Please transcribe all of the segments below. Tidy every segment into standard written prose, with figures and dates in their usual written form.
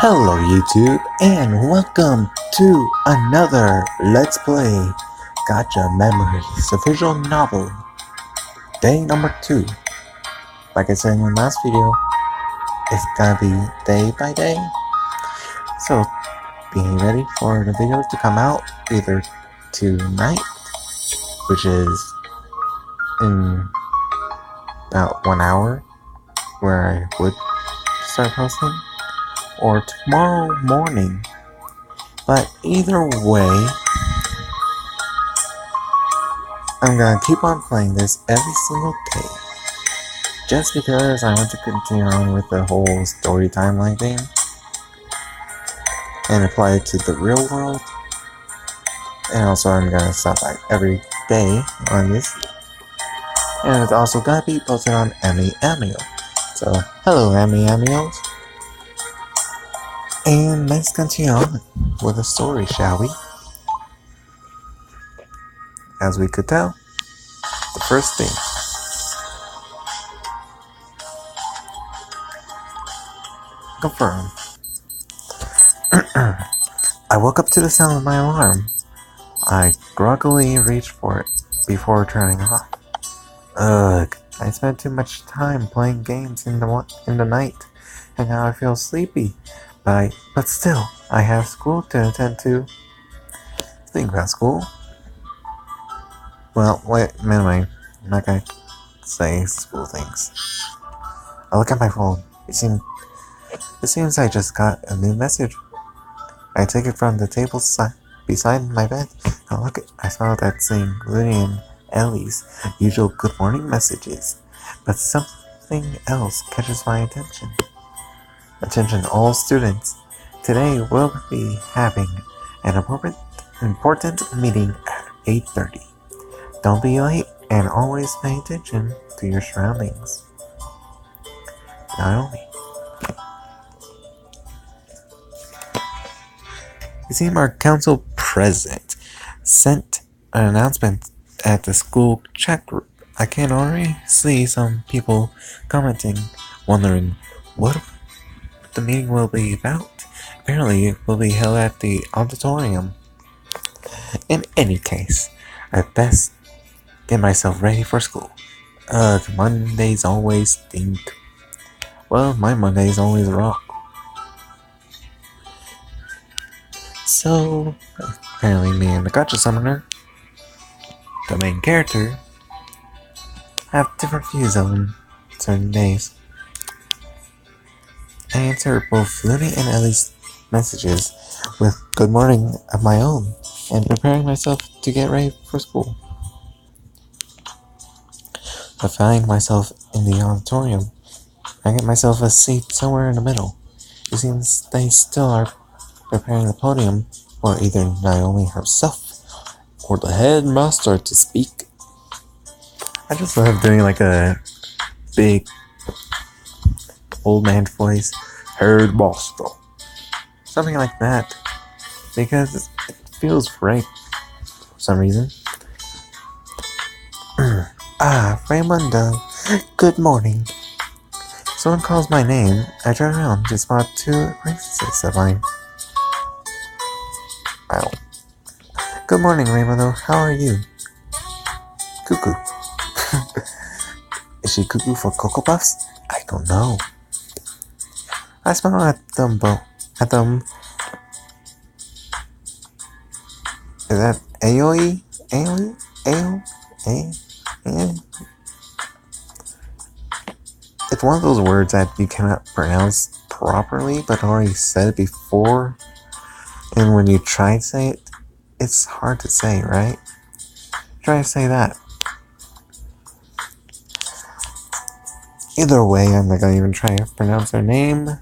Hello YouTube and welcome to another Let's Play Gacha Memories official novel day number 2. Like I said in the last video, it's gonna be day by day, so be ready for the video to come out either tonight, which is in about 1 hour where I would start posting, or tomorrow morning. But either way, I'm gonna keep on playing this every single day, just because I want to continue on with the whole story timeline thing and apply it to the real world. And also I'm gonna stop by every day on this, and it's also gonna be posted on Emmy Amio. So hello Emmy Amios, and let's continue on with the story, shall we? As we could tell, the first thing. Confirm. I woke up to the sound of my alarm. I groggily reached for it before turning off. Ugh, I spent too much time playing games in the night, and now I feel sleepy. But still, I have school to attend to. Think about school. Well, wait, anyway, I'm not gonna say school things. I look at my phone. It seems I just got a new message. I take it from the table beside my bed. I saw that saying Looney and Ellie's usual good morning messages, but something else catches my attention. Attention all students. Today we'll be having an important meeting at 8:30. Don't be late and always pay attention to your surroundings. Naomi. It seems our council president sent an announcement at the school chat group. I can already see some people commenting, wondering what the meeting will be about. Apparently it will be held at the auditorium. In any case, I best get myself ready for school. Mondays always stink. Well, my Mondays always rock. So, apparently me and the Gacha Summoner, the main character, have different views on certain days. I answer both Looney and Ellie's messages with good morning of my own, and preparing myself to get ready for school. I find myself in the auditorium. I get myself a seat somewhere in the middle. It seems they still are preparing the podium for either Naomi herself or the headmaster to speak. I just love doing like a big old man voice, headmaster, something like that, because it feels right for some reason. Raymundo, good morning. Someone calls my name. I turn around to spot two acquaintances of mine. Wow. Good morning, Raymundo. How are you? Cuckoo. Is she cuckoo for Cocoa Puffs? I don't know. I smile at them both. Is that Aoi? Aoi? It's one of those words that you cannot pronounce properly, but already said it before. And when you try to say it, it's hard to say, right? Try to say that. Either way, I'm not gonna even try to pronounce their name.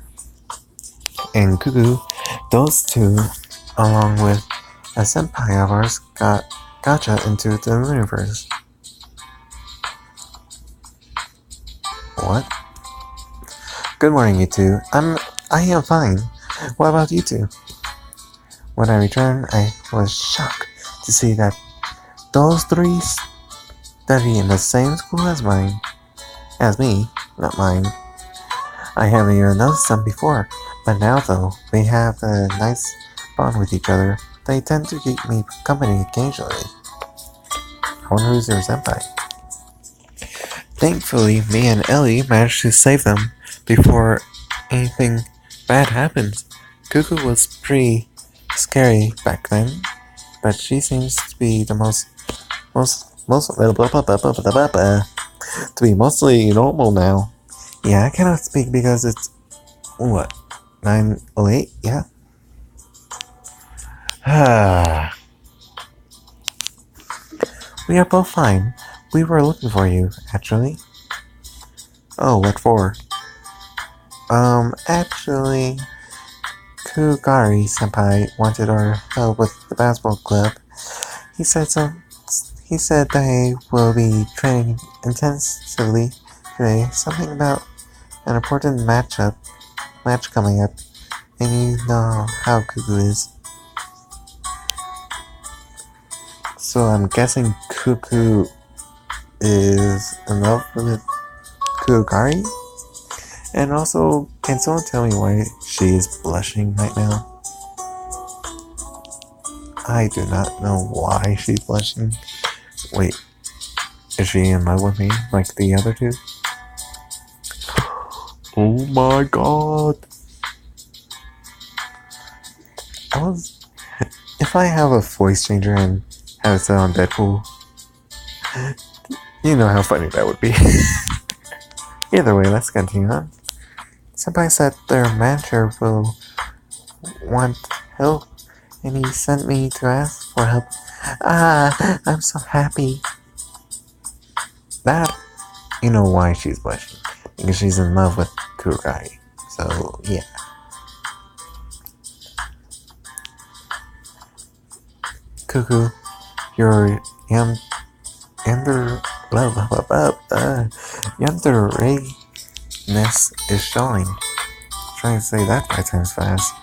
And Cuckoo, those two, along with a senpai of ours, got gacha into the universe. What? Good morning, you two. I am fine. What about you two? When I returned, I was shocked to see that those three study in the same school as me, not mine. I haven't even noticed them before, but now though, we have a nice bond with each other. They tend to keep me company occasionally. I wonder who's their senpai. Thankfully, me and Ellie managed to save them before anything bad happens. Cuckoo was pretty scary back then, but she seems to be the most to be mostly normal now. Yeah, I cannot speak because it's what 9:08. Yeah. We are both fine. We were looking for you, actually. Oh, what for? Actually, Kugari-senpai wanted our help with the basketball club. He said they will be training intensively today. Something about an important match coming up, and you know how Cuckoo is. So I'm guessing Cuckoo is in love with Kugari? And also, can someone tell me why she is blushing right now? I do not know why she's blushing. Wait, is she in love with me like the other two? Oh my god! If I have a voice changer and have it set on Deadpool, you know how funny that would be. Either way, let's continue on. Senpai said their manager will want help, and he sent me to ask for help. I'm so happy. That, you know why she's blushing. Because she's in love with Kugari. So, yeah. Cuckoo, your yandere-ness is showing. Trying to say that 5 times fast.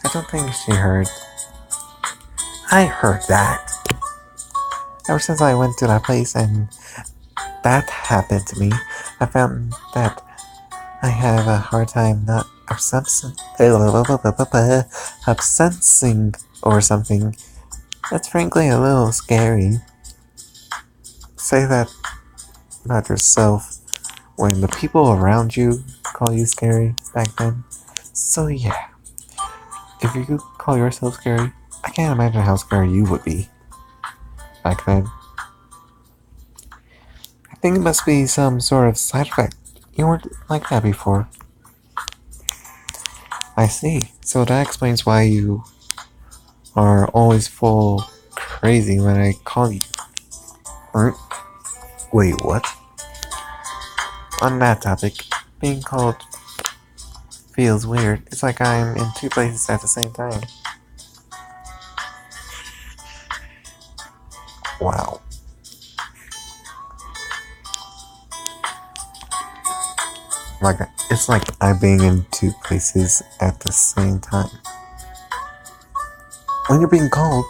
I don't think she heard. I heard that. Ever since I went to that place and that happened to me, I found that I have a hard time not obsessing over something. That's frankly a little scary. Say that about yourself when the people around you call you scary back then. So yeah, if you could call yourself scary, I can't imagine how scary you would be back then. I think it must be some sort of side effect. You weren't like that before. I see. So that explains why you are always full crazy when I call you. Wait, what? On that topic, being called feels weird. It's like I'm in 2 places at the same time. Wow. It's like I'm being in 2 places at the same time. When you're being called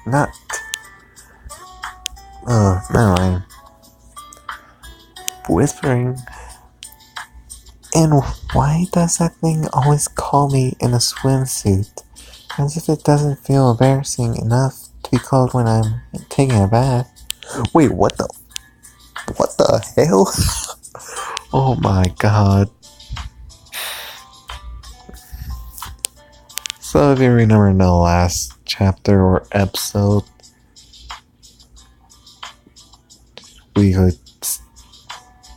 not. No, I'm whispering. And why does that thing always call me in a swimsuit? As if it doesn't feel embarrassing enough to be called when I'm taking a bath. Wait, what the hell? Oh my god. So if you remember in the last chapter or episode, we could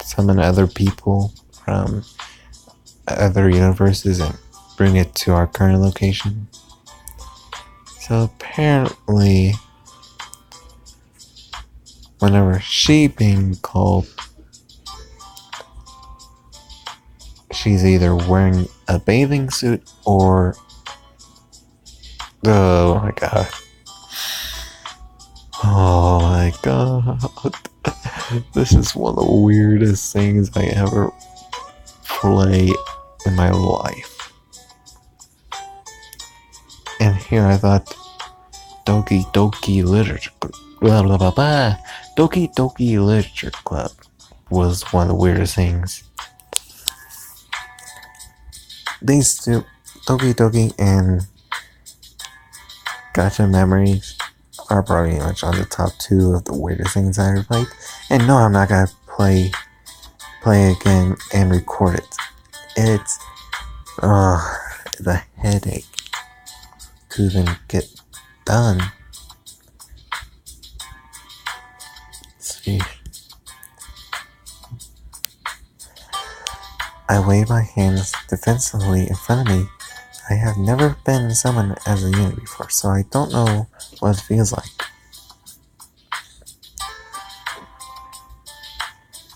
summon other people from other universes and bring it to our current location. So apparently, whenever she being called, she's either wearing a bathing suit or... Oh my god. Oh my god. This is one of the weirdest things I ever play in my life. And here I thought, Doki Doki Literature Club. Doki Doki Literature Club. was one of the weirdest things. These two, Doki Doki and Gacha Memories, are pretty much on the top 2 of the weirdest things I ever played. And no, I'm not gonna play again and record it. It's the headache to even get done. Let's see. I wave my hands defensively in front of me. I have never been summoned as a unit before, so I don't know what it feels like.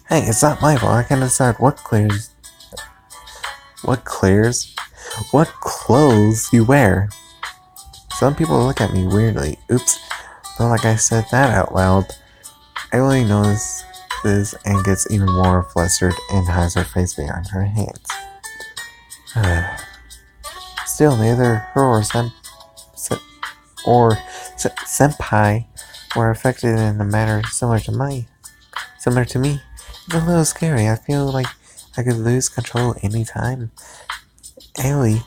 Hey, it's not my fault. I can decide what clothes you wear. Some people look at me weirdly. Oops, felt like I said that out loud. Emily notices this and gets even more flustered and hides her face behind her hands. Still, neither her or senpai were affected in a manner similar to me. It's a little scary. I feel like I could lose control any time. Ellie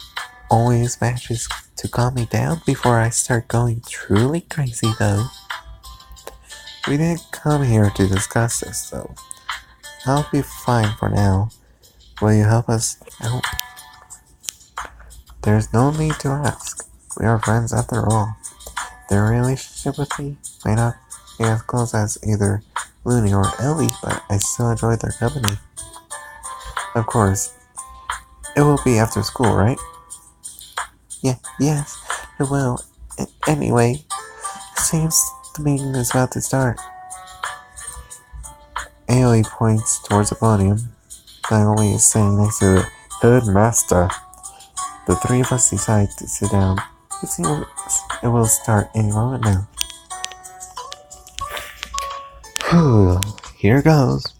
always manages to calm me down before I start going truly crazy, though. We didn't come here to discuss this, though. I'll be fine for now. Will you help us out? There's no need to ask. We are friends after all. Their relationship with me may not be as close as either Looney or Ellie, but I still enjoy their company. Of course, it will be after school, right? Yes, it will. Anyway, it seems the meeting is about to start. Ellie points towards the podium. Naomi is sitting next to the headmaster. The three of us decide to sit down. It seems it will start any moment now. Here goes.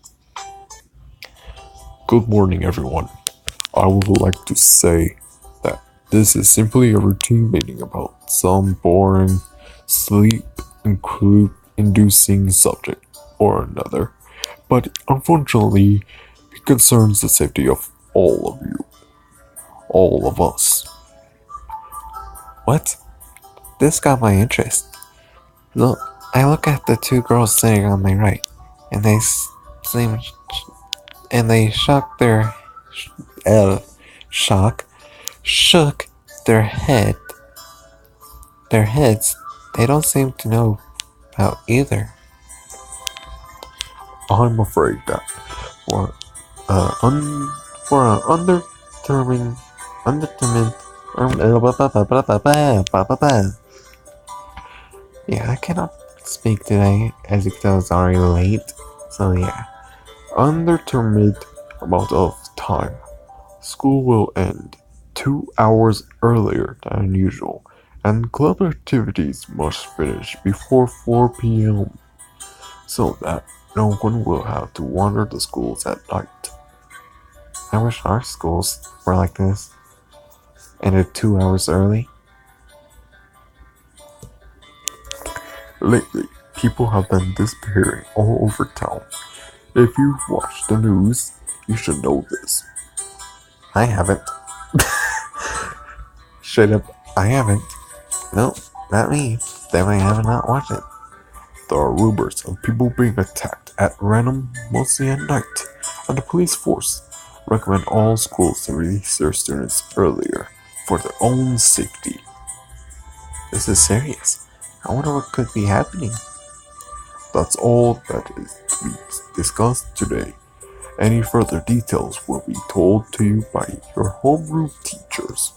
Good morning, everyone. I would like to say that this is simply a routine meeting about some boring, sleep-inducing subject or another, but unfortunately, it concerns the safety of all of you. All of us. What? This got my interest. Look, I look at the two girls sitting on my right, and they shook their heads. They don't seem to know about either. I'm afraid that for an undetermined Yeah, I cannot speak today as it was already late. So yeah. undetermined amount of time, school will end 2 hours earlier than usual, and club activities must finish before 4 p.m. so that no one will have to wander the schools at night. I wish our schools were like this. Ended 2 hours early. Lately, people have been disappearing all over town. If you've watched the news, you should know this. I haven't. Straight up, I haven't. Nope, not me. Definitely have not watched it. There are rumors of people being attacked at random, mostly at night, and the police force recommend all schools to release their students earlier for their own safety. This is serious. I wonder what could be happening. That's all that is to be discussed today. Any further details will be told to you by your homeroom teachers.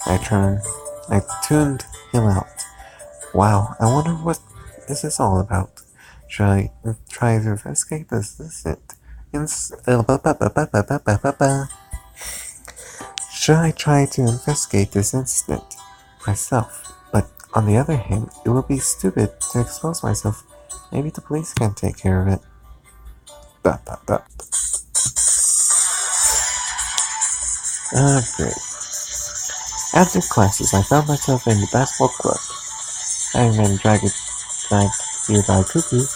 I tuned him out. Wow, I wonder what this is all about. Should I try to investigate this incident? Should I try to investigate this incident myself? But on the other hand, it would be stupid to expose myself. Maybe the police can take care of it. Great. After classes, I found myself in the basketball club. Having been dragged here by Cuckoo,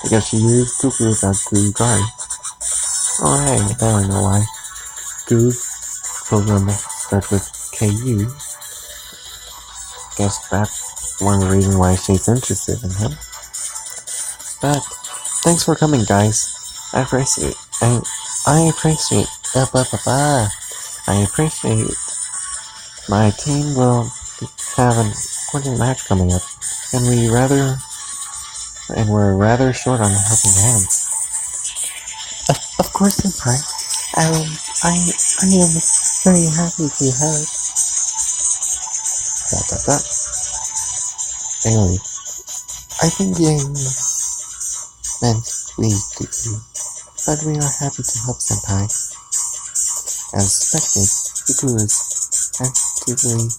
because she used Cuckoo without Goo guard. Oh hey, now I know why. Goo program starts with KU. Guess that's one of the reasons why she's interested in him. But thanks for coming, guys. I appreciate. I appreciate. I appreciate. My team will have an important match coming up, and we're rather short on helping hands. Of course, Senpai. I am very happy to help. Anyway, I think you meant we could do, but we are happy to help Senpai. As expected, Cuckoo is actively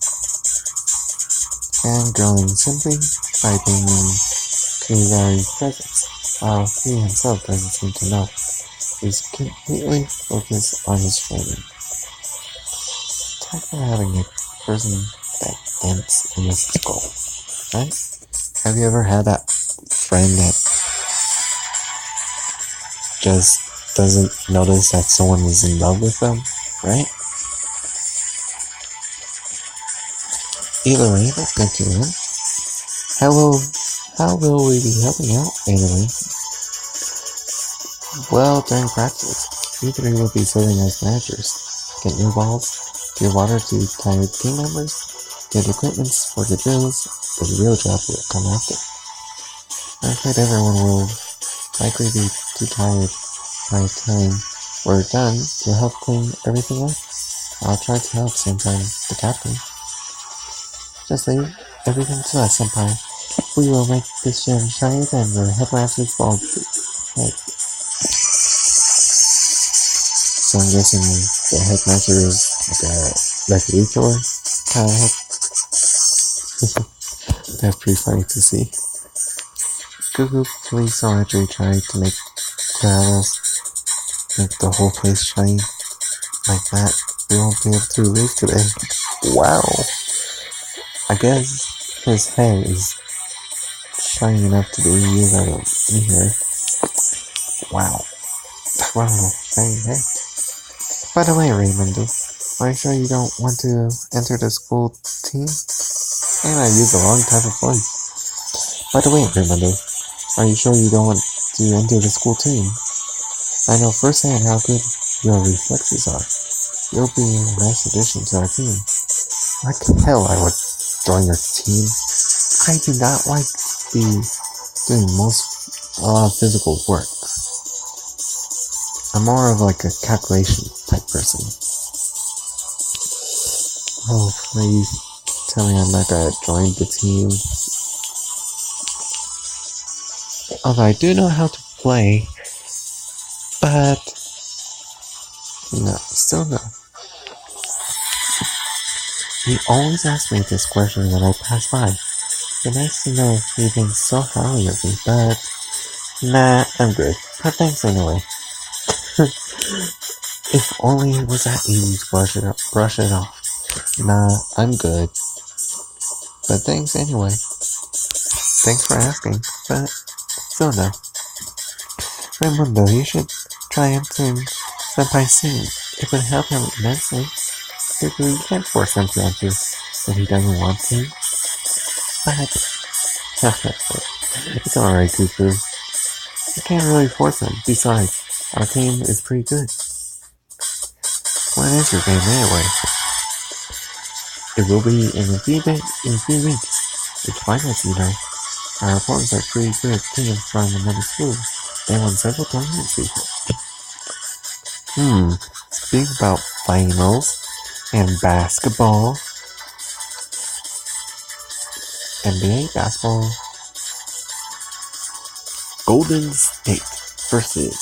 fangirling simply by being in Kuzari's presence, while he himself doesn't seem to know. He's completely focused on his training. Talk about having a person that dents in his skull, right? Have you ever had that friend that just doesn't notice that someone is in love with them, right? Either way, let's get to it. How will we be helping out anyway? Well, during practice, you three will be serving as managers. Get new balls, give water to tired team members, get equipments for the drills. The real job will come after. I'm afraid everyone will likely be too tired by the time we're done to help clean everything up. I'll try to help Senpai, the captain. Just leave everything to us, Senpai. We will make this gym shinier than the headmaster's bald head. So I'm guessing the headmaster is like a Luthor kind of head. That's pretty funny to see. Cuckoo, please don't actually try to make the whole place shiny like that. We won't be able to leave today. Wow. I guess his head is shiny enough to be used out of here. Wow. Shiny head. By the way, Raymundo, are you sure you don't want to enter the school team? And I use the wrong type of voice. By the way, Raymundo, are you sure you don't want to enter the school team? I know firsthand how good your reflexes are. You'll be a nice addition to our team. Like hell I would join your team. I do not like to be doing a lot of physical work. I'm more of like a calculation type person. Oh, please tell me I'm not gonna join the team. Although I do know how to play, but no, still no. He always asks me this question when I pass by. It's nice to know he thinks so highly of me, but nah, I'm good. But thanks anyway. If only it was that easy to brush it off. Nah, I'm good. But thanks anyway. Thanks for asking, but still no. Raimundo, you should try answering Senpai soon. It would help him immensely. You can't force him to answer if he doesn't want to. But it's alright, Cuckoo. You can't really force him. Besides, our team is pretty good. When is your game anyway? It will be in a few weeks. It's finals, you know. Our opponents are pretty good teams from another school. They won several tournaments before. Speaking about finals and basketball, NBA basketball, Golden State versus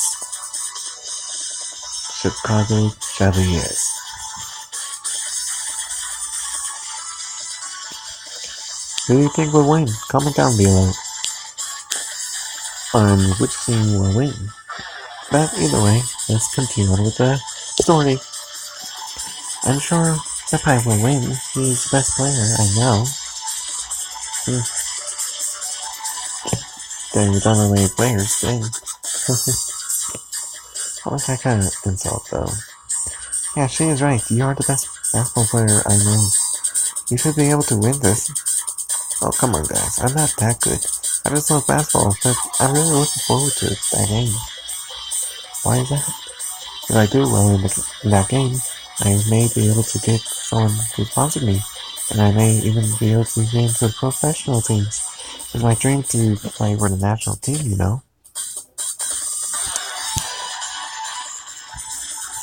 Chicago Cavaliers. Who do you think will win? Comment down below on which team will win. But either way, let's continue on with the story. I'm sure Senpai will win. He's the best player I know. Dang, we don't have any players. Dang. How was that kind of insult, though? Yeah, she is right. You are the best basketball player I know. You should be able to win this. Oh, come on, guys. I'm not that good. I just love basketball, but I'm really looking forward to that game. Why is that? If I do well in that game, I may be able to get someone to sponsor me, and I may even be able to get into professional teams. It's my dream to play for the national team, you know?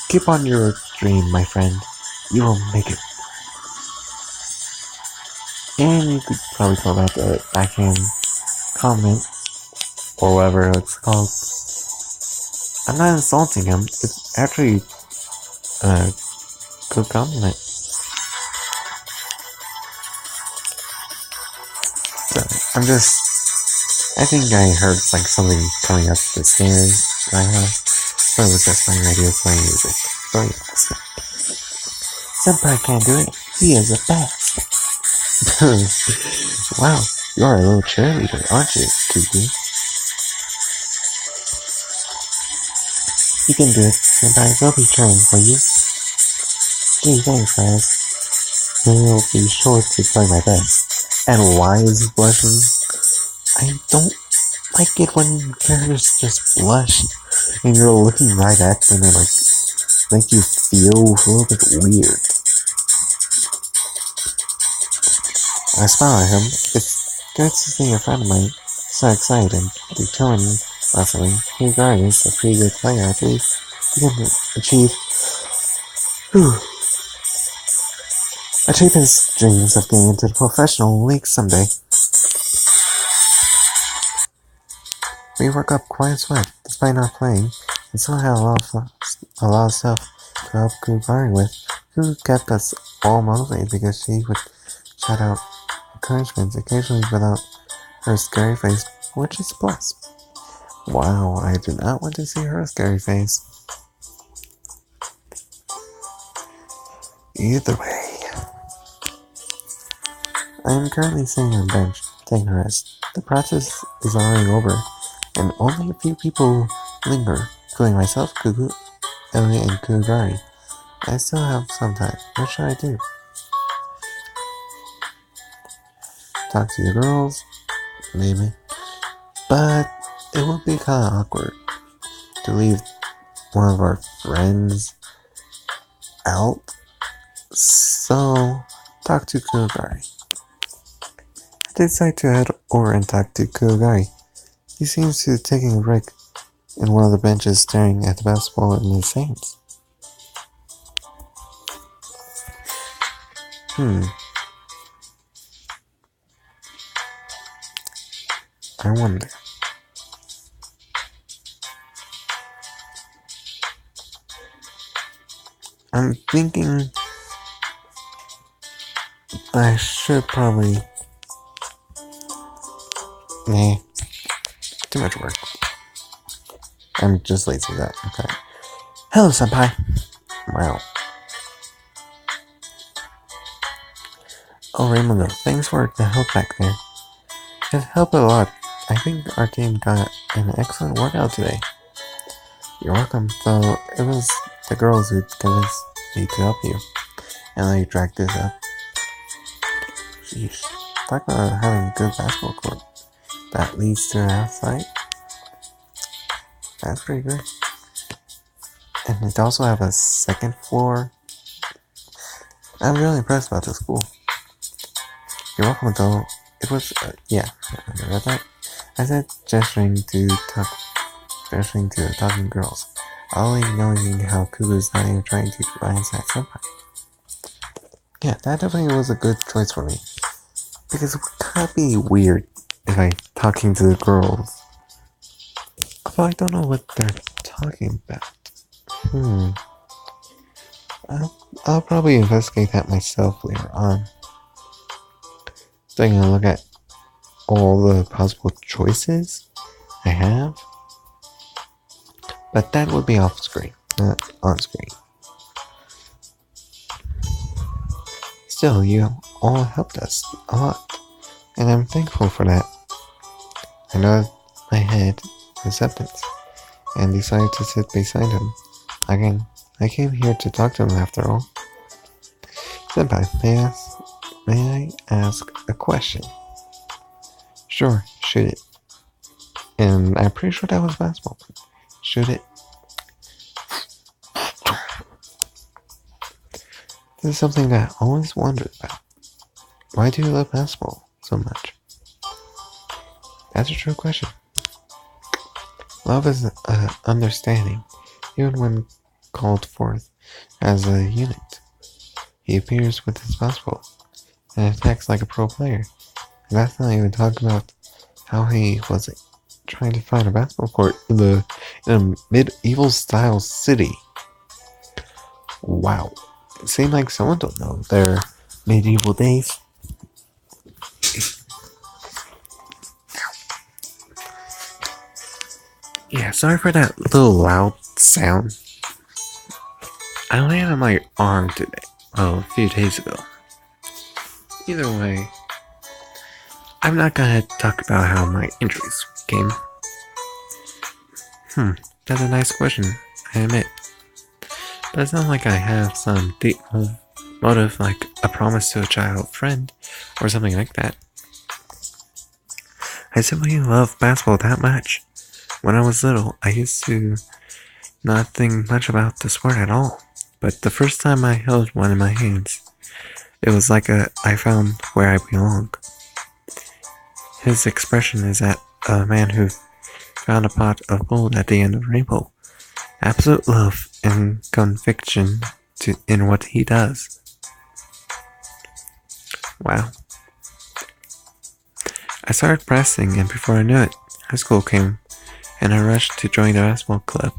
Keep on your dream, my friend. You will make it. And you could probably tell that the backhand comment, or whatever it's called. I'm not insulting him. It's actually a good compliment. So, I think I heard like something coming up the stairs I have. So it was just my radio playing music. So yeah. Senpai can't do it. He is the best. Wow, you're a little cheerleader, aren't you, Kuku? You can do it. Senpai will be cheering for you. Gee, thanks, guys. I'll be sure to play my best. And why is he blushing? I don't like it when characters just blush and you're looking right at them and like make you feel a little bit weird. I smile at him. It's good to see a friend of mine so excited and determined wrestling. Hugari is a pretty good player, I believe. He can achieve his dreams of getting into the professional league someday. We work up quite a sweat, despite not playing, and still had a lot of stuff to help Kugari with, who kept us all motivated because she would shout out encouragement occasionally without her scary face, which is a plus. Wow, I do not want to see her scary face. Either way, I am currently sitting on a bench, taking a rest. The practice is already over, and only a few people linger, including myself, Kuku, Ellie, and Kugari. I still have some time. What should I do? Talk to the girls? Maybe. But it would be kind of awkward to leave one of our friends out. So, talk to Kugari. I decide to head over and talk to Kugari. He seems to be taking a break in one of the benches staring at the basketball in his hands. I wonder. I'm thinking I should probably... Nah. Too much work. I'm just lazy with that. Okay. Hello, senpai. Wow. Oh, Raimundo, thanks for the help back there. It helped a lot. I think our team got an excellent workout today. You're welcome, though it was the girls who convinced me to help you. And they dragged this up. Sheesh. Talk about having a good basketball court that leads to the outside. That's pretty good. And it also have a second floor. I'm really impressed about this school. You're welcome, though. It was, yeah, I read that. I said gesturing to the talking girls. Only knowing how Kuku's not even trying to rise that senpai. Yeah, that definitely was a good choice for me. Because it would kind of be weird if I talking to the girls. Although I don't know what they're talking about. I'll probably investigate that myself later on. Taking a look at all the possible choices I have. But that would be off screen, not on screen. Still, you all helped us a lot, and I'm thankful for that. I know my head acceptance and decided to sit beside him. Again, I came here to talk to him after all. Senpai, may I ask a question? Sure, shoot it. And I'm pretty sure that was basketball. Shoot it. This is something that I always wondered about. Why do you love basketball so much? That's a true question. Love is understanding, even when called forth as a unit. He appears with his basketball and attacks like a pro player. And that's not even talking about how he was trying to find a basketball court in a medieval style city. Wow. It seemed like someone don't know their medieval days. Yeah, sorry for that little loud sound. I landed on my arm today. Well, a few days ago. Either way, I'm not gonna talk about how my injuries came. That's a nice question, I admit. But it's not like I have some deep motive like a promise to a child friend or something like that. I simply love basketball that much. When I was little, I used to not think much about the sport at all. But the first time I held one in my hands, it was like I found where I belong. His expression is that a man who found a pot of gold at the end of a rainbow. Absolute love and conviction in what he does. Wow. I started practicing, and before I knew it, high school came, and I rushed to join the basketball club.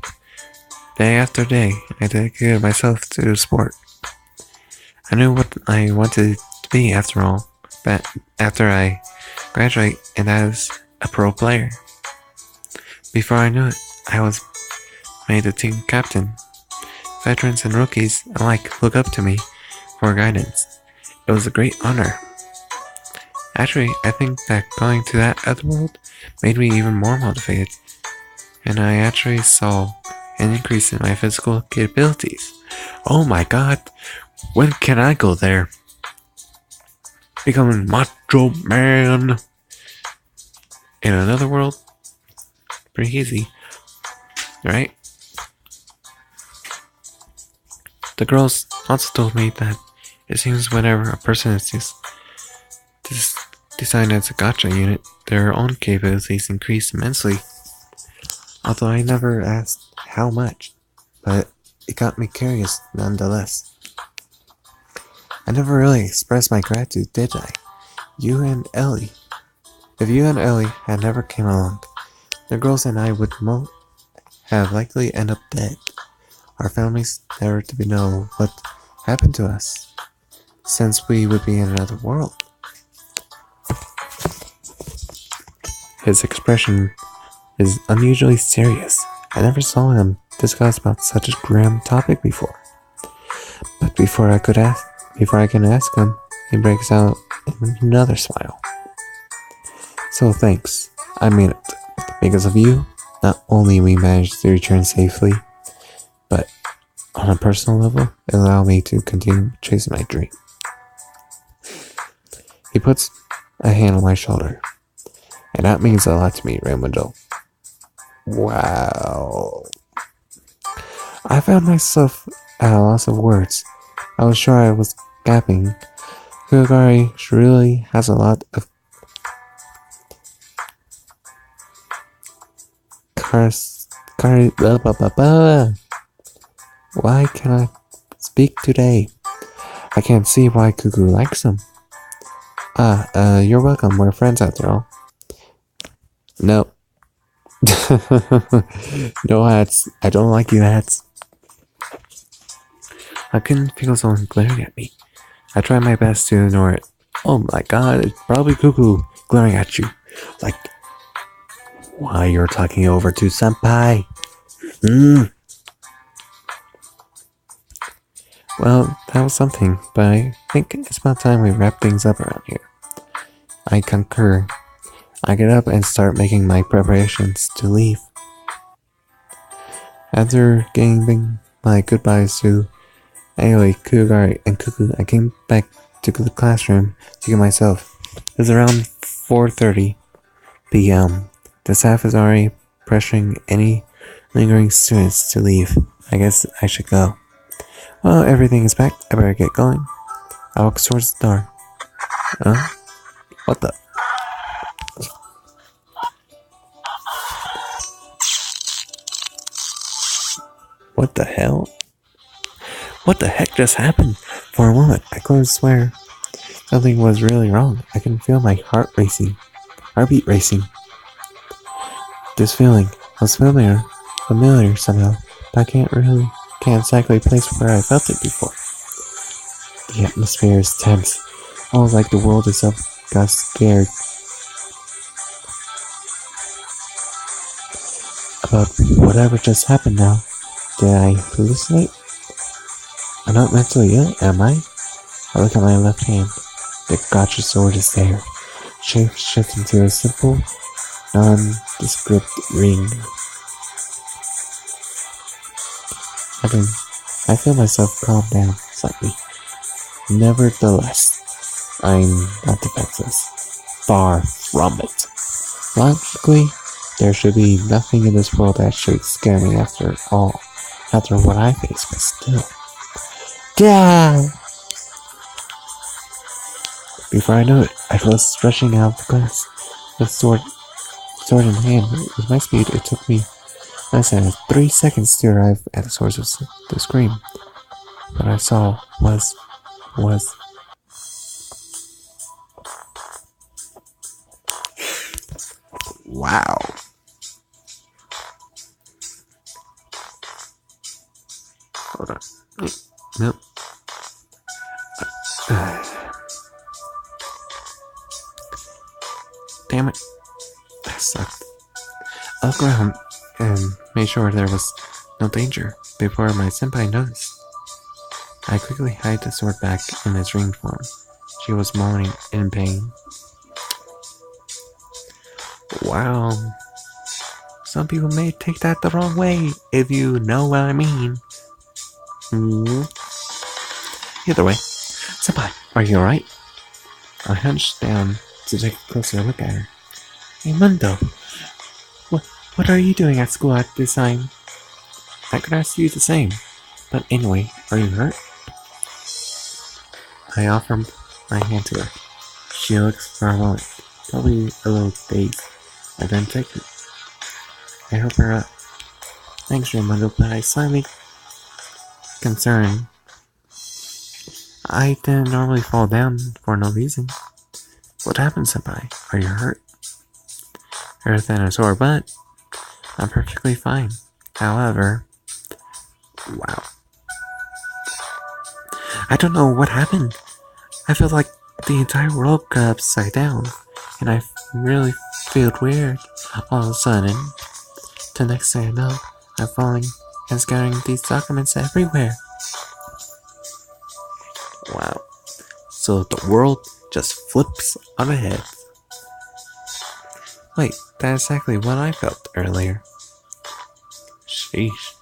Day after day, I dedicated myself to the sport. I knew what I wanted to be after all, but after I graduate, and that is a pro player. Before I knew it, I was made the team captain. Veterans and rookies alike look up to me for guidance. It was a great honor. Actually, I think that going to that other world made me even more motivated, and I actually saw an increase in my physical capabilities. Oh my god, when can I go there? Becoming Macho Man in another world? Pretty easy, right? The girls also told me that it seems whenever a person is designed as a gacha unit, their own capabilities increase immensely. Although I never asked how much, but it got me curious nonetheless. I never really expressed my gratitude, did I? You and Ellie. If you and Ellie had never came along, the girls and I would have likely ended up dead. Our families never to know what happened to us, since we would be in another world. His expression is unusually serious. I never saw him discuss about such a grim topic before. But before I can ask him, he breaks out in another smile. So thanks. I mean it. Because of you, not only we managed to return safely, but on a personal level, it allowed me to continue chasing my dream. He puts a hand on my shoulder, and that means a lot to me, Raimundo. Wow. I found myself at a loss of words. I was sure I was gapping. Kugari really has a lot of blah blah blah blah. Why can't I speak today? I can't see why Cuckoo likes him. You're welcome. We're friends after all. No. No hats. I don't like you hats. I couldn't feel someone glaring at me. I tried my best to ignore it. Oh my god, it's probably Cuckoo glaring at you. Like, why you're talking over to Senpai? Well, that was something, but I think it's about time we wrap things up around here. I concur. I get up and start making my preparations to leave. After giving my goodbyes to Aoi, Cougar, and Cuckoo, I came back to the classroom to get myself. It was around 4:30 p.m. The staff is already pressuring any lingering students to leave. I guess I should go. Well, everything is packed. I better get going. I walk towards the door. Huh? What the? What the hell? What the heck just happened? For a moment, I could swear something was really wrong. I can feel my heartbeat racing. This feeling was familiar somehow, but I can't exactly place where I felt it before. The atmosphere is tense, almost like the world itself got scared about whatever just happened now. Did I hallucinate? I'm not mentally ill, am I? I look at my left hand. The gacha sword is there, shape-shifting to a simple, nondescript ring. I feel myself calm down slightly. Nevertheless, I'm not defenseless. Far from it. Logically, there should be nothing in this world that should scare me after what I face, but still. Yeah! Before I know it, I was rushing out of the class with sword in hand. With my speed, it took me less than 3 seconds to arrive at the source of the scream. What I saw was... Wow. Hold on. Nope. Damn it. That sucked. I looked around and made sure there was no danger before my senpai noticed. I quickly hid the sword back in its ring form. She was moaning in pain. Wow. Some people may take that the wrong way, if you know what I mean. Either way, senpai, are you alright? I hunched down to take a closer look at her. Hey, Mundo, what are you doing at school at this time? I could ask you the same. But anyway, are you hurt? I offered my hand to her. She looks for a moment, probably a little dazed. I then take it. I help her up. Thanks, Raimundo, but I slightly concerned. I didn't normally fall down for no reason. What happened, senpai? Are you hurt? Hurt than a sore butt. I'm perfectly fine. However, wow. I don't know what happened. I felt like the entire world got upside down, and I really feel weird all of a sudden. The next thing I know, I'm falling and scattering these documents everywhere. Wow. So the world just flips on its head. Wait, that's exactly what I felt earlier. Sheesh.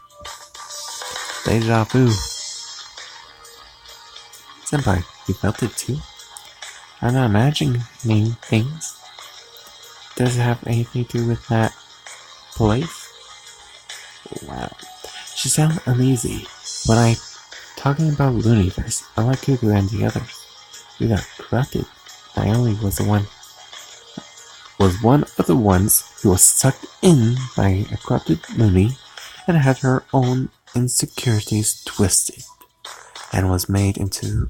Deja vu. Senpai, you felt it too? I'm not imagining things. Does it have anything to do with that place? Wow. She sounded uneasy. When I talking about Looniverse, unlike Cuckoo and the others, we got corrupted. Naomi was one of the ones who was sucked in by a corrupted Looney and had her own insecurities twisted and was made to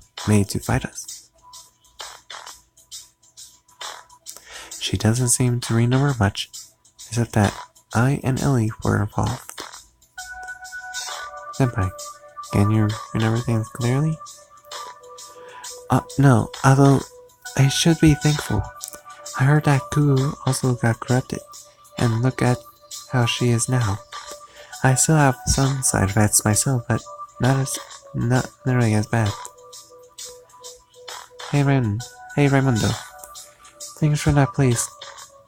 fight us. She doesn't seem to remember much, except that I and Ellie were involved. Senpai, can you remember things clearly? No, although I should be thankful. I heard that Kuu also got corrupted, and look at how she is now. I still have some side effects myself, but not nearly as bad. Hey Raimundo, thanks for that place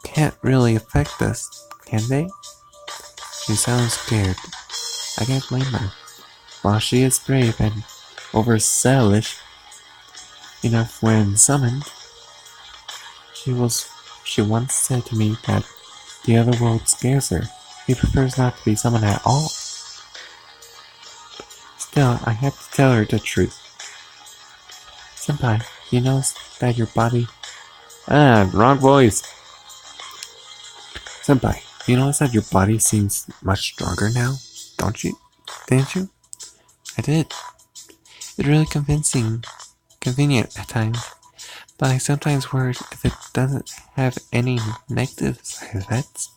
can't really affect us, can they? She sounds scared. I can't blame her. While she is brave and overzealous enough when summoned, she was she once said to me that the other world scares her. She prefers not to be summoned at all. Still, I have to tell her the truth. Senpai, you know that your body... wrong voice. Senpai, you notice that your body seems much stronger now, don't you? Didn't you? I did. It's really convenient at times, but I sometimes worry if it doesn't have any negative side effects.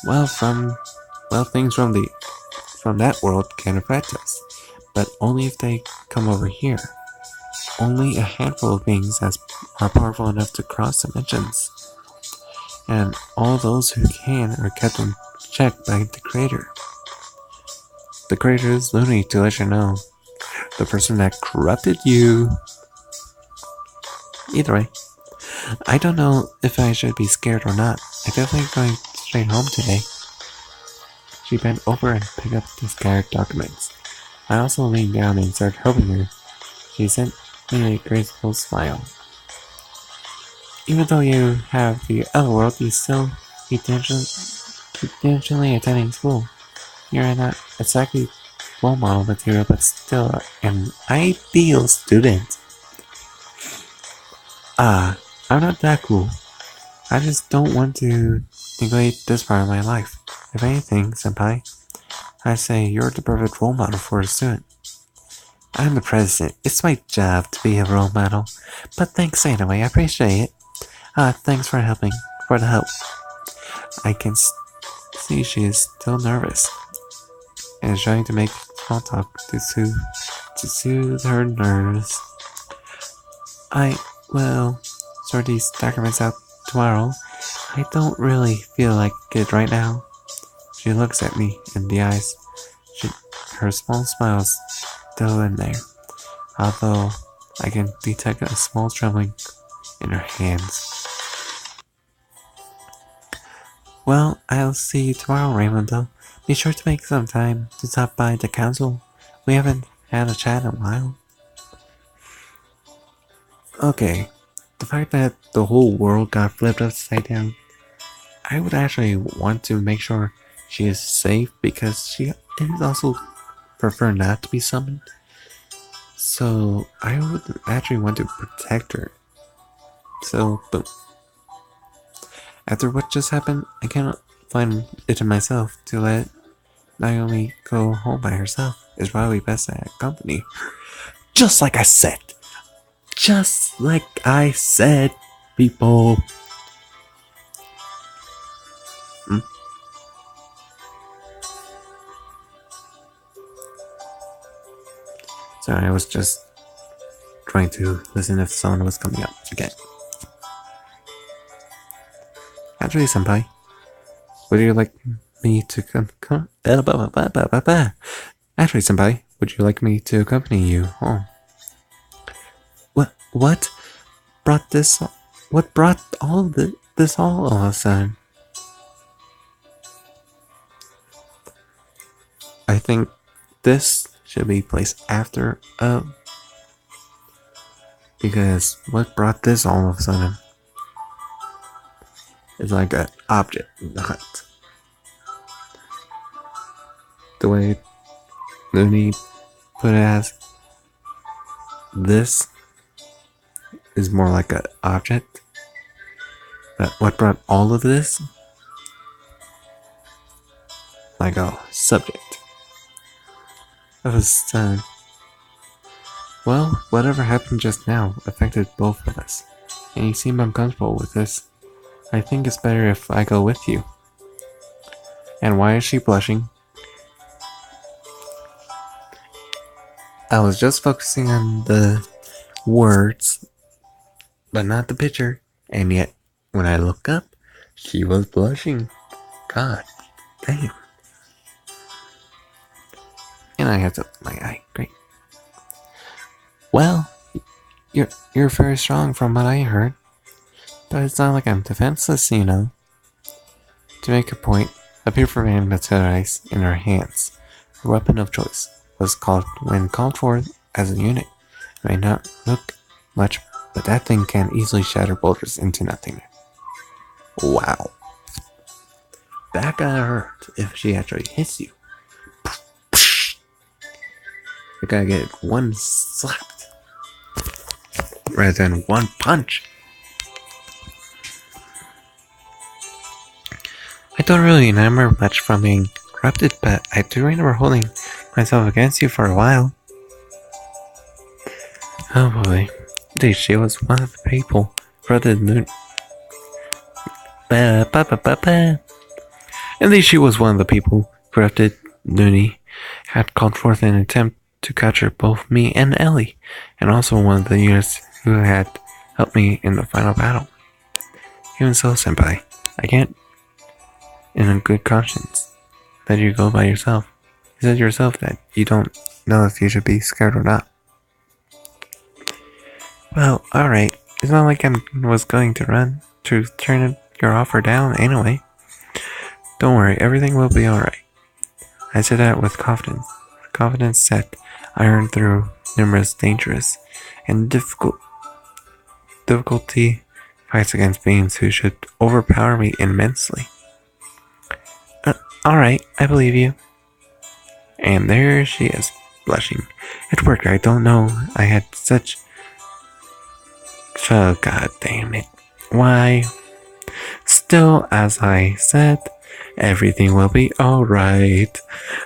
Well, things from that world can affect us, but only if they come over here. Only a handful of beings are powerful enough to cross dimensions, and all those who can are kept in check by the Creator. The Creator is loony, to let you know. The person that corrupted you. Either way, I don't know if I should be scared or not. I'm definitely going straight home today. She bent over and picked up the scattered documents. I also leaned down and started helping her. She sent me a graceful smile. Even though you have the other world, you still keep diligently attending school. You're not exactly role model material, but still an ideal student. I'm not that cool. I just don't want to neglect this part of my life. If anything, senpai, I say you're the perfect role model for a student. I'm the president. It's my job to be a role model. But thanks anyway, I appreciate it. Thanks for the help. I can see she is still nervous and is trying to make small talk to soothe her nerves. I will sort these documents out tomorrow. I don't really feel like it right now. She looks at me in the eyes. Her small smile is still in there, although I can detect a small trembling in her hands. Well, I'll see you tomorrow, Raymundo. Be sure to make some time to stop by the council. We haven't had a chat in a while. Okay, the fact that the whole world got flipped upside down, I would actually want to make sure she is safe because she is also prefer not to be summoned. So I would actually want to protect her. So, boom. After what just happened, I cannot find it in myself to let Naomi go home by herself. It's probably best to accompany her. Just like I said. Just like I said, people. Sorry, I was just trying to listen if someone was coming up again. Actually, senpai, would you like me to Actually, senpai, would you like me to accompany you home? What brought this? What brought all of this all of a sudden? I think this should be placed after because what brought this all of a sudden is like an object in the hut. The way Looney put it as this is more like an object. But what brought all of this? Like a subject. That was well, whatever happened just now affected both of us, and you seem uncomfortable with this. I think it's better if I go with you. And why is she blushing? I was just focusing on the words, but not the picture, and yet, when I look up, she was blushing. God damn. And I had to my eye. Great. Well, you're very strong from what I heard. But it's not like I'm defenseless, you know. To make a point, a paper man materialized in her hands. Her weapon of choice was called when called for as a unit. It may not look much, but that thing can easily shatter boulders into nothingness. Wow. That gotta hurt if she actually hits you. You gotta get one slap rather than one punch. I don't really remember much from being corrupted, but I do remember holding myself against you for a while. Oh boy. Indeed, she was one of the people corrupted Moon. Indeed, she was one of the people corrupted Looney had called forth in an attempt to capture both me and Ellie, and also one of the units who had helped me in the final battle. Even so, Senpai, I can't, in a good conscience, let you go by yourself. You said yourself that you don't know if you should be scared or not. Well, alright. It's not like I was going to run to turn your offer down anyway. Don't worry, everything will be alright. I said that with confidence. Confidence that I earned through numerous dangerous and difficulty fights against beings who should overpower me immensely. Alright, I believe you. And there she is, blushing. It worked, I don't know. I had such... Oh, god damn it. Why? Still, as I said, everything will be alright.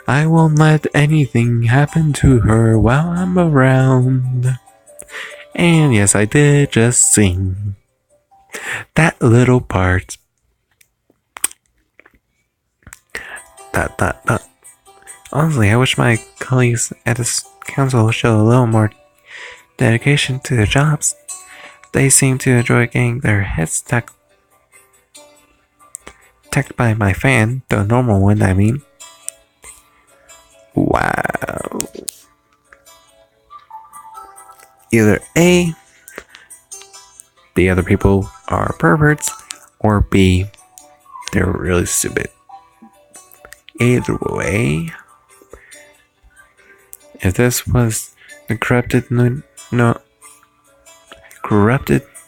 I won't let anything happen to her while I'm around. And yes, I did just sing that little part. Honestly, I wish my colleagues at this council would show a little more dedication to their jobs. They seem to enjoy getting their heads tacked by my fan, the normal one, I mean. Wow. Either A, the other people are perverts, or B, they're really stupid. Either way, if this was the corrupted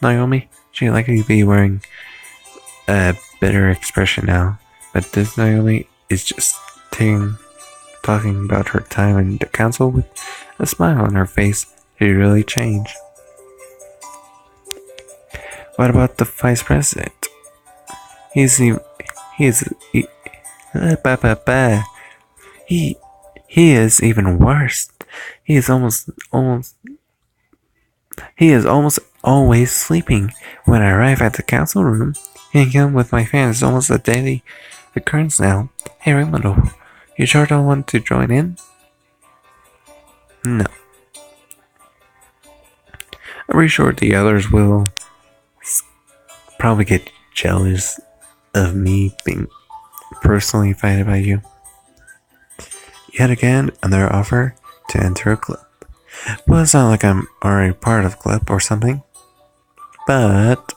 Naomi, she'd likely be wearing a bitter expression now. But this Naomi is just talking about her time in the council with a smile on her face. She really changed. What about the vice president? He is even worse. He is almost always sleeping. When I arrive at the council room, hanging out with my fans is almost a daily occurrence now. Hey Raimundo, you sure don't want to join in? No. I'm pretty sure the others will probably get jealous of me being personally invited by you. Yet again, another offer to enter a club. Well, it's not like I'm already part of a club or something. But,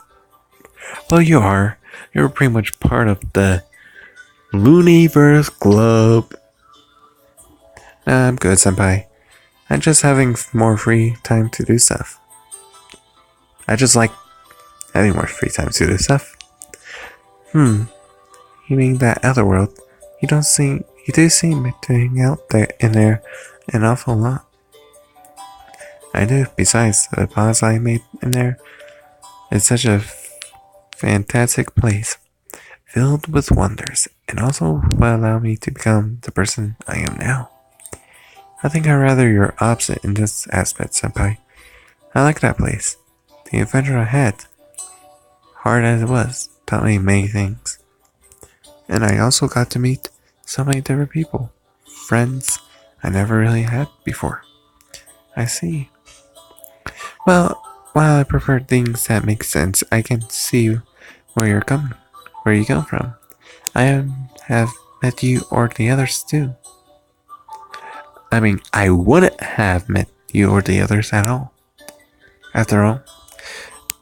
well, you are. You're pretty much part of the Looniverse Club. I'm good, senpai. I'm just having more free time to do stuff. I just like having more free time to do stuff. You mean that other world? You do seem to hang out there in there an awful lot. I do. Besides, the pause I made in there is such a fantastic place, filled with wonders, and also will allow me to become the person I am now. I think I'd rather you're opposite in this aspect, senpai. I like that place. The adventure I had, hard as it was, taught me many things. And I also got to meet so many different people, friends I never really had before. I see. Well, while I prefer things that make sense, I can see where you come from. I have met you or the others too. I mean, I wouldn't have met you or the others at all. After all.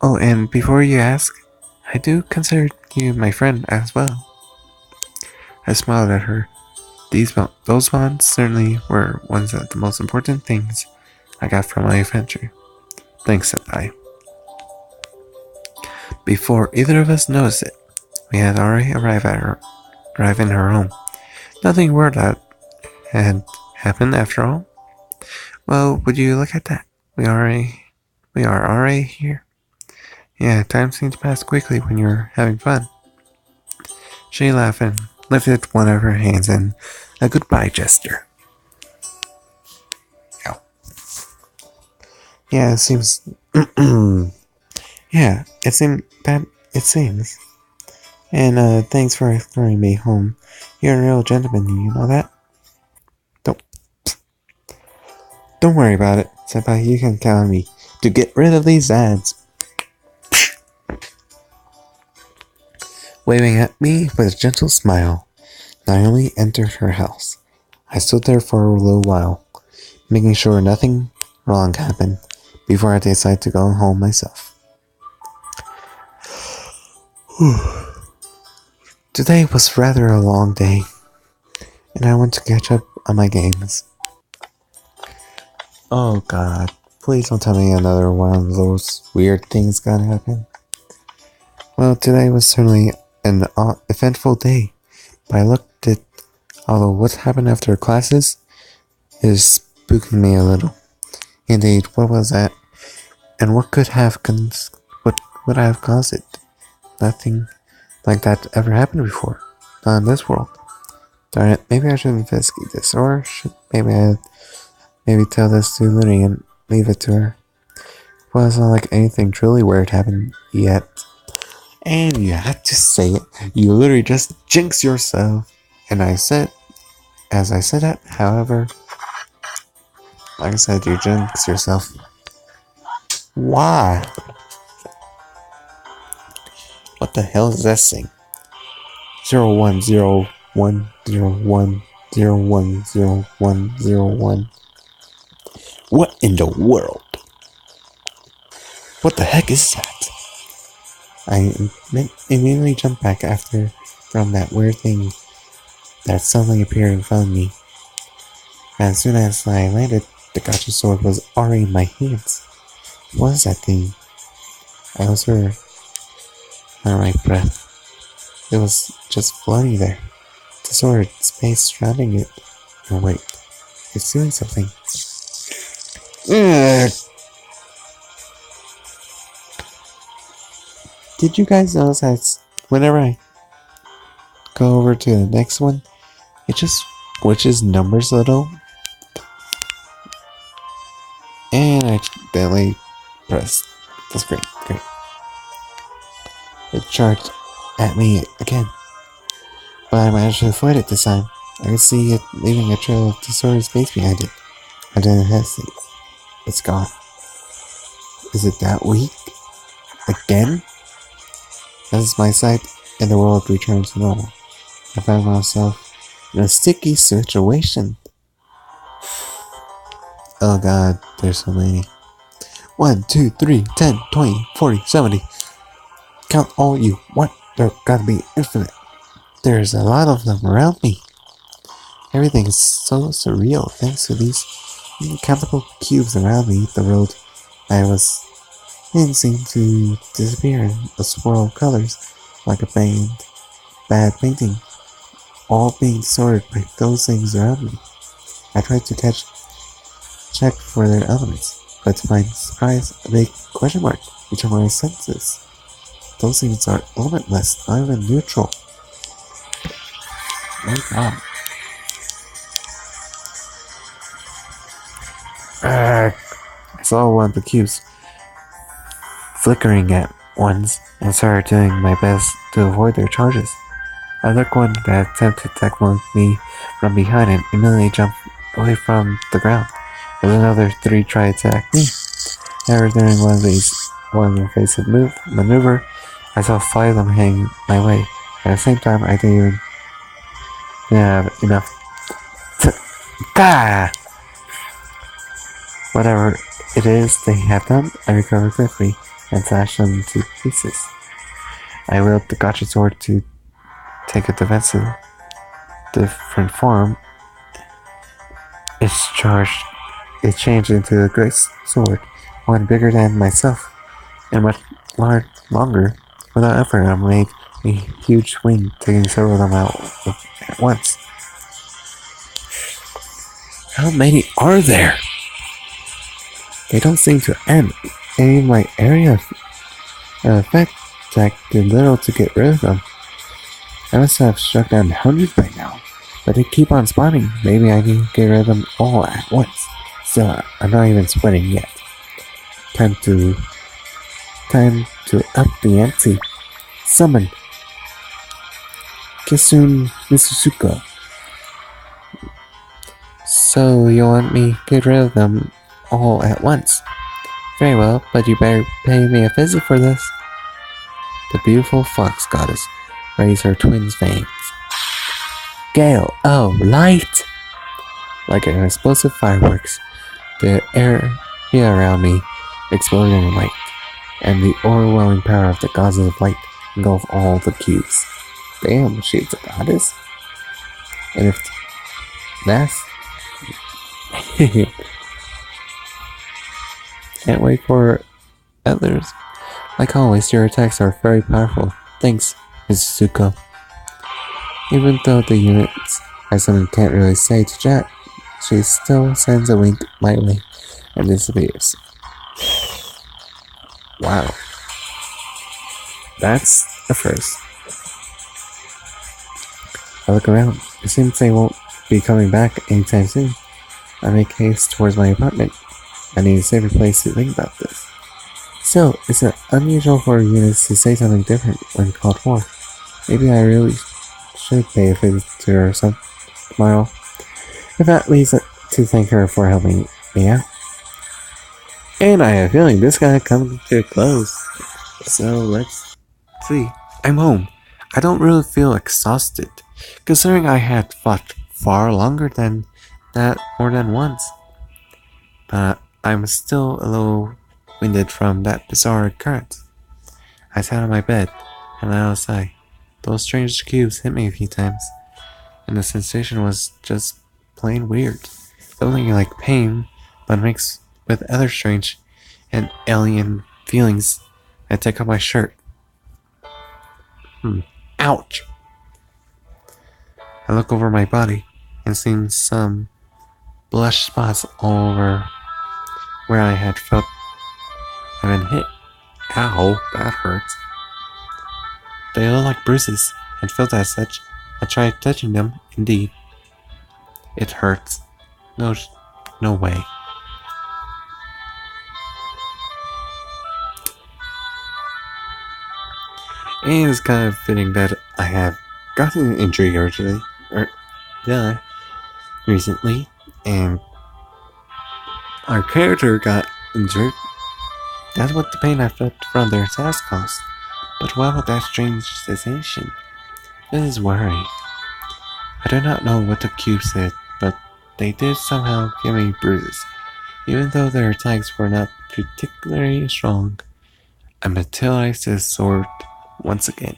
Oh, and before you ask, I do consider you my friend as well. I smiled at her. Those bonds certainly were one of the most important things I got from my adventure. Thanks, Senpai. Before either of us noticed it, we had already arrived in her home. Nothing weird had happened after all. Well, would you look at that? We are already here. Yeah, time seems to pass quickly when you're having fun. She laughed and lifted one of her hands in a goodbye gesture. Ow. Yeah, it seems. Yeah, it seems. And thanks for escorting me home. You're a real gentleman, you know that? Don't don't worry about it, Senpai. You can count on me to get rid of these ads. Waving at me with a gentle smile, Naomi entered her house. I stood there for a little while, making sure nothing wrong happened before I decided to go home myself. Today was rather a long day, and I want to catch up on my games. Oh god, please don't tell me another one of those weird things gonna happen. Well, today was certainly an eventful day, but I looked at although what happened after classes is spooking me a little. Indeed, what was that? And what could have what would have caused it? Nothing like that ever happened before. Not in this world. Darn it, maybe I should investigate this, or maybe tell this to Looney and leave it to her. Well, it's not like anything truly weird happened yet. And you had to say it. You literally just jinx yourself. And as I said that, however, like I said, you jinx yourself. Why? What the hell is that thing? 010101010101. What in the world? What the heck is that? I immediately jumped back from that weird thing that suddenly appeared in front of me. And as soon as I landed, the gacha sword was already in my hands. What was that thing? I was under my breath. It was just floating there. The sword, space surrounding it. Oh wait, it's doing something. Ugh. Did you guys notice that whenever I go over to the next one, it just switches numbers a little? And I accidentally pressed the screen. Great. It charged at me again. But I managed to avoid it this time. I could see it leaving a trail of distorted space behind it. I didn't hesitate. It's gone. Is it that weak? Again? As my sight in the world returned to normal, I found myself in a sticky situation. Oh god, there's so many. 1, 2, 3, 10, 20, 40, 70. Count all you want. There gotta be infinite. There's a lot of them around me. Everything is so surreal thanks to these uncountable cubes around me. The world I was in seemed to disappear in a swirl of colors, like a bad painting, all being distorted by those things around me. I tried to check for their elements, but to my surprise, a big question mark each of my senses. Those things are elementless, not even neutral. My god. I saw one of the cubes flickering at once and started doing my best to avoid their charges. I took one that attempted to tackle me from behind and immediately jumped away from the ground, as another 3 tried to attack me. However, during one of the evasive maneuver, I saw 5 of them hang my way. At the same time, I didn't even have enough to... Gah! Whatever it is they have done, I recovered quickly and slashed them to pieces. I willed the gacha sword to take a defensive, different form. Its charge, it changed into a great sword, one bigger than myself, and much longer. Without effort, I made a huge swing, taking several of them out at once. How many are there? They don't seem to end. And in my area of effect, Jack did little to get rid of them. I must have struck down hundreds by now, but they keep on spawning. Maybe I can get rid of them all at once. Still, I'm not even sweating yet. Time to up the ante. Summon Kisun Mitsusuko. So you want me to get rid of them all at once? Very well, but you better pay me a visit for this. The beautiful fox goddess raised her twin's fangs. Gale, oh, light! Like an explosive fireworks, the area around me exploded in light, and the overwhelming power of the goddess of light engulfed all the cubes. Damn, she's a goddess? And if that's... Can't wait for others. Like always, your attacks are very powerful. Thanks, Mrs. Zuko. Even though the units I summoned can't really say to Jack, she still sends a wink my way and disappears. Wow. That's a first. I look around. It seems they won't be coming back anytime soon. I make haste towards my apartment. I need a safer place to think about this. Still, it's unusual for units to say something different when called for. Maybe I really should pay a visit to her tomorrow. If at least to thank her for helping me out. And I have a feeling this guy comes to a close. So let's see. I'm home. I don't really feel exhausted, considering I had fought far longer than that more than once. But I'm still a little winded from that bizarre occurrence. I sat on my bed and let out a sigh. Those strange cubes hit me a few times, and the sensation was just plain weird. Feeling like pain, but mixed with other strange and alien feelings. I take off my shirt. Ouch! I look over my body and see some blush spots all over where I had felt I've been hit. Ow, that hurts. They look like bruises and felt as such. I tried touching them. Indeed, it hurts. No way. And it's kind of fitting that I have gotten an injury recently, and our character got injured. That's what the pain I felt from their attacks caused. But what about that strange sensation? This is worrying. I do not know what the cube said, but they did somehow give me bruises. Even though their attacks were not particularly strong, I materialized his sword once again.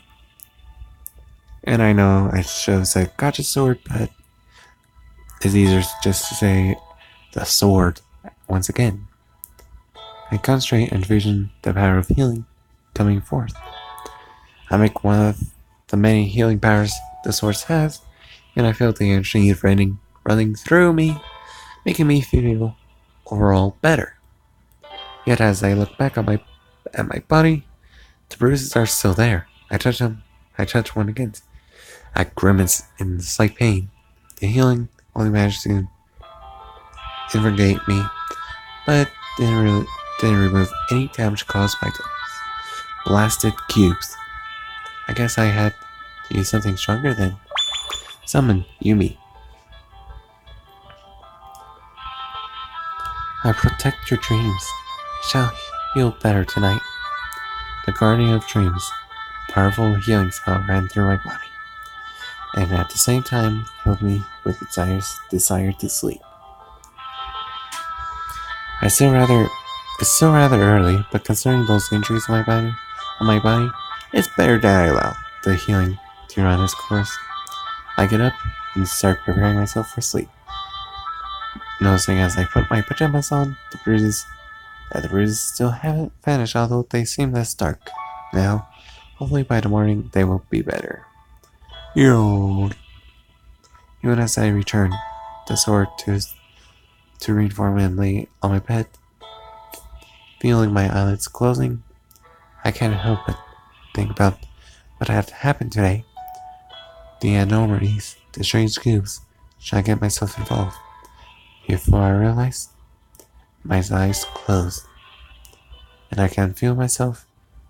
And I know I should have said gacha sword, but it's easier just to say the sword once again. I concentrate and vision the power of healing coming forth. I make one of the many healing powers the sword has, and I feel the energy running through me, making me feel overall better. Yet as I look back at my body, the bruises are still there. I touch them. I touch one again. I grimace in slight pain. The healing only managed to invigorate me, but didn't remove any damage caused by those blasted cubes. I guess I had to use something stronger then. Summon Yumi. I protect your dreams. Shall heal better tonight. The guardian of dreams, powerful healing spell ran through my body, and at the same time filled me with desire to sleep. It's still rather early, but considering those injuries on my body, It's better that I allow the healing to run its course. I get up and start preparing myself for sleep, noticing as I put my pajamas on the bruises still haven't vanished, although they seem less dark now. Hopefully by the morning they will be better. Yo. Even as I return the sword to reform and lay on my bed, feeling my eyelids closing, I can't help but think about what had happened today. The anomalies, the strange cubes. Should I get myself involved? Before I realize, my eyes closed, and I can feel myself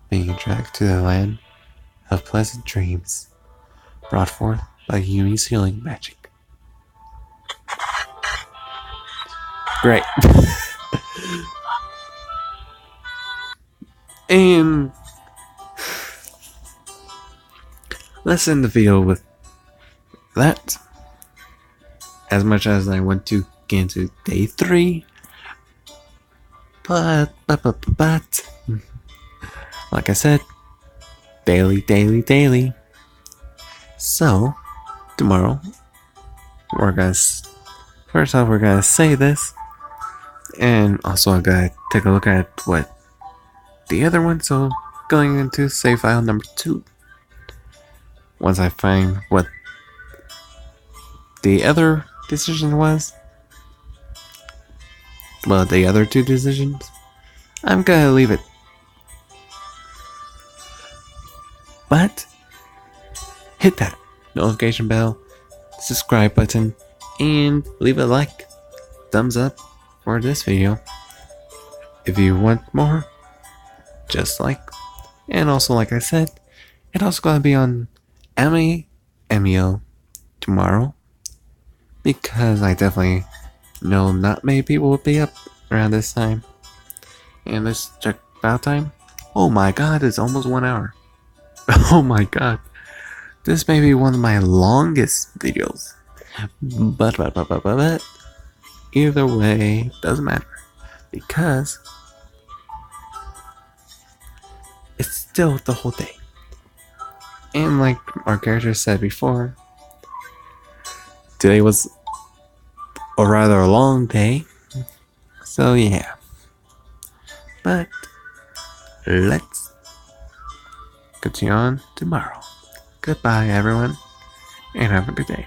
being dragged to the land of pleasant dreams, brought forth by Yumi's healing magic. Great. And let's end the video with that. As much as I want to get into day 3, but like I said, daily. So tomorrow we're gonna say this, and also I'm gonna take a look at what the other one. So going into save file number 2. Once I find what the other decision was, well, the other 2 decisions, I'm gonna leave it. But hit that notification bell, subscribe button, and leave a like, thumbs up for this video. If you want more, just like. And also, like I said, it's also gonna be on Emio tomorrow, because I definitely know not many people will be up around this time. And let's check about time. Oh my god, it's almost 1 hour. Oh my god. This may be one of my longest videos. But either way, doesn't matter. Because it's still the whole day. And like our character said before, today was a rather long day. So yeah. But let's continue on tomorrow. Goodbye everyone, and have a good day.